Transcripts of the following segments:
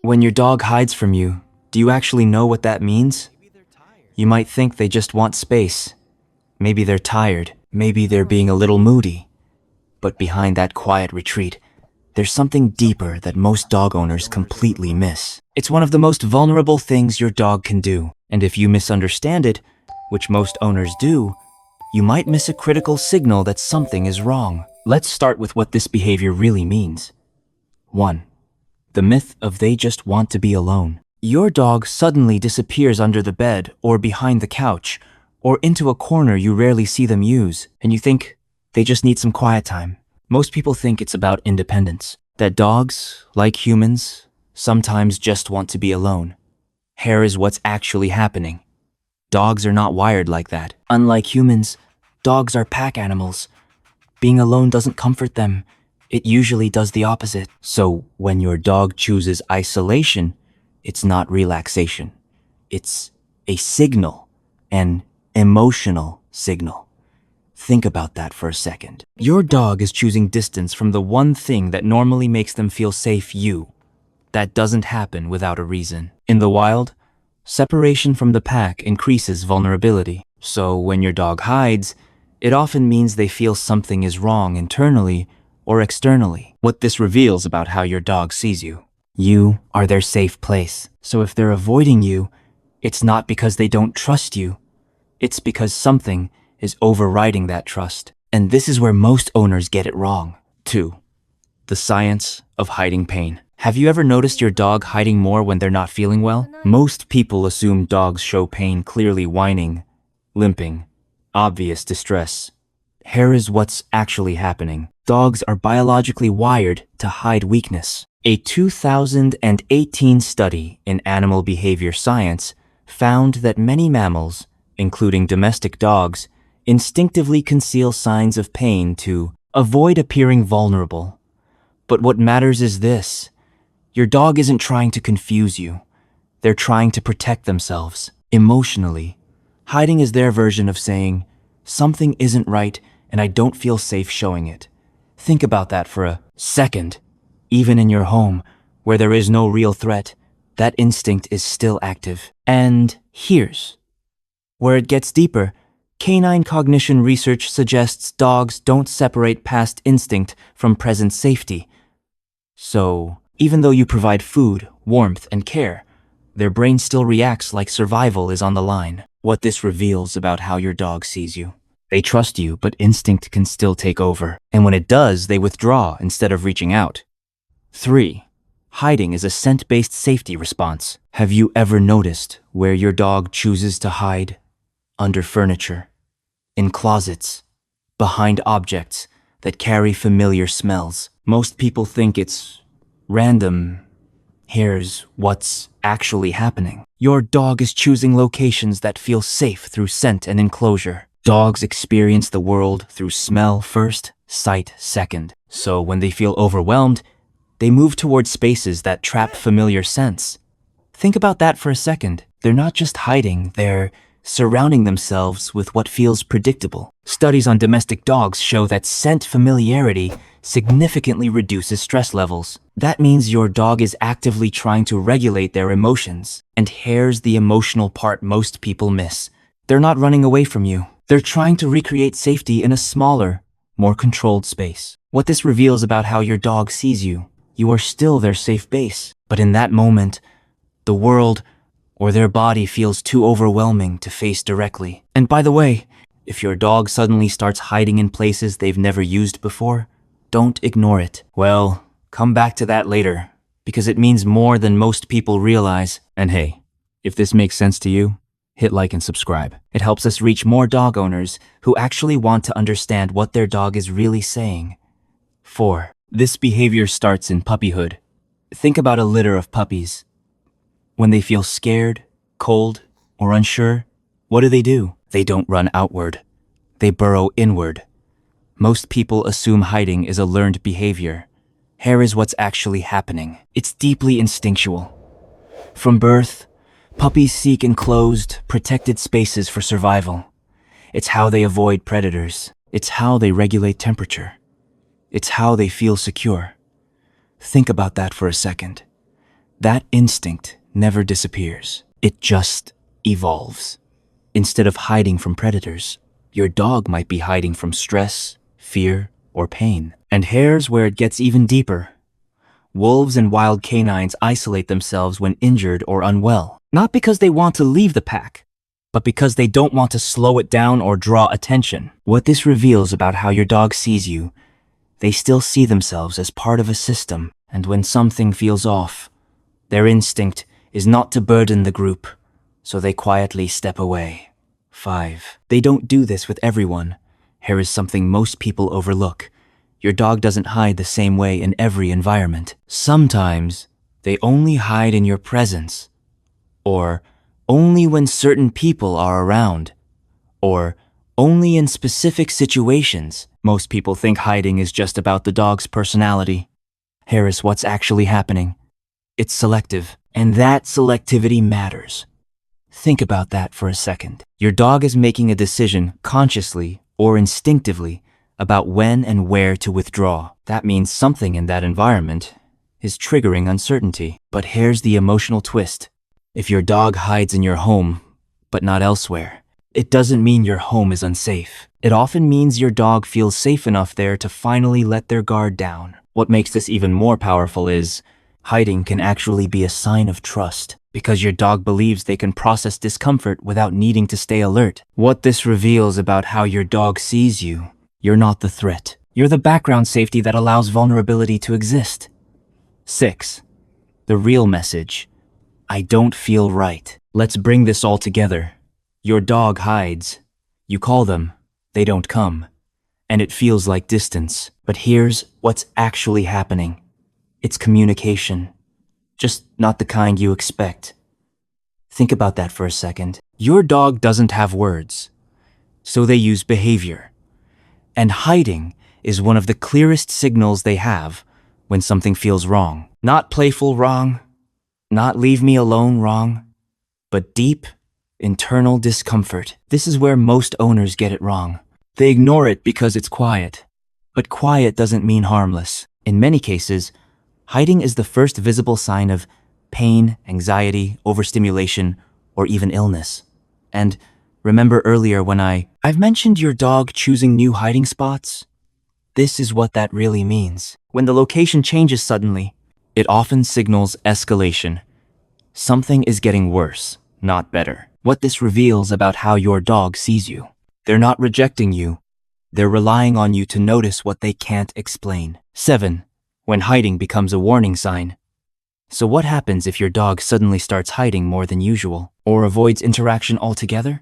When your dog hides from you, do you actually know what that means? You might think they just want space. Maybe they're tired. Maybe they're being a little moody. But behind that quiet retreat, there's something deeper that most dog owners completely miss. It's one of the most vulnerable things your dog can do. And if you misunderstand it, which most owners do, you might miss a critical signal that something is wrong. Let's start with what this behavior really means. 1. The myth of they just want to be alone. Your dog suddenly disappears under the bed or behind the couch or into a corner you rarely see them use, and you think they just need some quiet time. Most people think it's about independence, that dogs, like humans, sometimes just want to be alone. Here is what's actually happening. Dogs are not wired like that. Unlike humans, dogs are pack animals. Being alone doesn't comfort them. It usually does the opposite. So when your dog chooses isolation, it's not relaxation. It's a signal, an emotional signal. Think about that for a second. Your dog is choosing distance from the one thing that normally makes them feel safe, you. That doesn't happen without a reason. In the wild, separation from the pack increases vulnerability. So when your dog hides, it often means they feel something is wrong internally or externally. What this reveals about how your dog sees you. You are their safe place. So if they're avoiding you, it's not because they don't trust you. It's because something is overriding that trust. And this is where most owners get it wrong. 2. The science of hiding pain. Have you ever noticed your dog hiding more when they're not feeling well? Most people assume dogs show pain clearly whining, limping, obvious distress. Here is what's actually happening. Dogs are biologically wired to hide weakness. A 2018 study in Animal Behavior Science found that many mammals, including domestic dogs, instinctively conceal signs of pain to avoid appearing vulnerable. But what matters is this. Your dog isn't trying to confuse you. They're trying to protect themselves. Emotionally, hiding is their version of saying, something isn't right and I don't feel safe showing it. Think about that for a second. Even in your home, where there is no real threat, that instinct is still active. And here's where it gets deeper. Canine cognition research suggests dogs don't separate past instinct from present safety. So, even though you provide food, warmth, and care, their brain still reacts like survival is on the line. What this reveals about how your dog sees you. They trust you, but instinct can still take over. And when it does, they withdraw instead of reaching out. 3. Hiding is a scent-based safety response. Have you ever noticed where your dog chooses to hide? Under furniture, in closets, behind objects that carry familiar smells. Most people think it's random. Here's what's actually happening. Your dog is choosing locations that feel safe through scent and enclosure. Dogs experience the world through smell first, sight second. So when they feel overwhelmed, they move toward spaces that trap familiar scents. Think about that for a second. They're not just hiding, they're surrounding themselves with what feels predictable. Studies on domestic dogs show that scent familiarity significantly reduces stress levels. That means your dog is actively trying to regulate their emotions. And here's the emotional part most people miss. They're not running away from you. They're trying to recreate safety in a smaller, more controlled space. What this reveals about how your dog sees you, you are still their safe base. But in that moment, the world or their body feels too overwhelming to face directly. And by the way, if your dog suddenly starts hiding in places they've never used before, don't ignore it. Well, come back to that later, because it means more than most people realize. And hey, if this makes sense to you, hit like and subscribe. It helps us reach more dog owners who actually want to understand what their dog is really saying. 4. This behavior starts in puppyhood. Think about a litter of puppies. When they feel scared, cold, or unsure, what do? They don't run outward. They burrow inward. Most people assume hiding is a learned behavior. Here is what's actually happening. It's deeply instinctual. From birth, puppies seek enclosed, protected spaces for survival. It's how they avoid predators. It's how they regulate temperature. It's how they feel secure. Think about that for a second. That instinct never disappears. It just evolves. Instead of hiding from predators, your dog might be hiding from stress, fear, or pain. And here's where it gets even deeper. Wolves and wild canines isolate themselves when injured or unwell, not because they want to leave the pack, but because they don't want to slow it down or draw attention. What this reveals about how your dog sees you, they still see themselves as part of a system, and when something feels off, their instinct is not to burden the group, so they quietly step away. 5. They don't do this with everyone. Here is something most people overlook. Your dog doesn't hide the same way in every environment. Sometimes, they only hide in your presence, or only when certain people are around, or only in specific situations. Most people think hiding is just about the dog's personality. Here is what's actually happening. It's selective, and that selectivity matters. Think about that for a second. Your dog is making a decision consciously or instinctively about when and where to withdraw. That means something in that environment is triggering uncertainty. But here's the emotional twist. If your dog hides in your home, but not elsewhere, it doesn't mean your home is unsafe. It often means your dog feels safe enough there to finally let their guard down. What makes this even more powerful is hiding can actually be a sign of trust, because your dog believes they can process discomfort without needing to stay alert. What this reveals about how your dog sees you, you're not the threat. You're the background safety that allows vulnerability to exist. 6. The real message. I don't feel right. Let's bring this all together. Your dog hides. You call them. They don't come. And it feels like distance. But here's what's actually happening. It's communication. Just not the kind you expect. Think about that for a second. Your dog doesn't have words, so they use behavior. And hiding is one of the clearest signals they have when something feels wrong. Not playful wrong, not leave me alone wrong, but deep, internal discomfort. This is where most owners get it wrong. They ignore it because it's quiet. But quiet doesn't mean harmless. In many cases, hiding is the first visible sign of pain, anxiety, overstimulation, or even illness. And remember earlier when I've mentioned your dog choosing new hiding spots? This is what that really means. When the location changes suddenly, it often signals escalation. Something is getting worse, not better. What this reveals about how your dog sees you. They're not rejecting you. They're relying on you to notice what they can't explain. 7. When hiding becomes a warning sign. So what happens if your dog suddenly starts hiding more than usual, or avoids interaction altogether?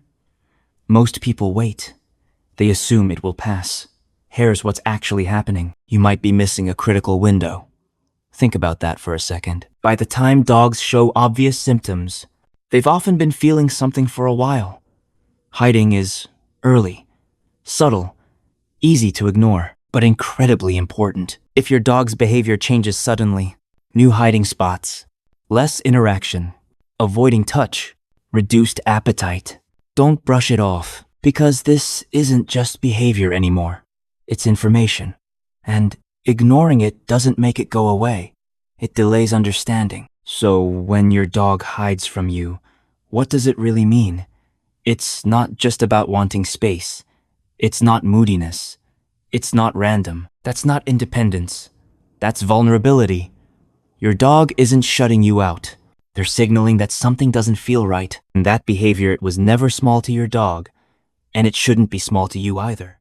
Most people wait. They assume it will pass. Here's what's actually happening. You might be missing a critical window. Think about that for a second. By the time dogs show obvious symptoms, they've often been feeling something for a while. Hiding is early, subtle, easy to ignore, but incredibly important. If your dog's behavior changes suddenly, new hiding spots, less interaction, avoiding touch, reduced appetite, don't brush it off, because this isn't just behavior anymore. It's information. And ignoring it doesn't make it go away. It delays understanding. So when your dog hides from you, what does it really mean? It's not just about wanting space. It's not moodiness. It's not random. That's not independence. That's vulnerability. Your dog isn't shutting you out. They're signaling that something doesn't feel right. And that behavior was never small to your dog, and it shouldn't be small to you either.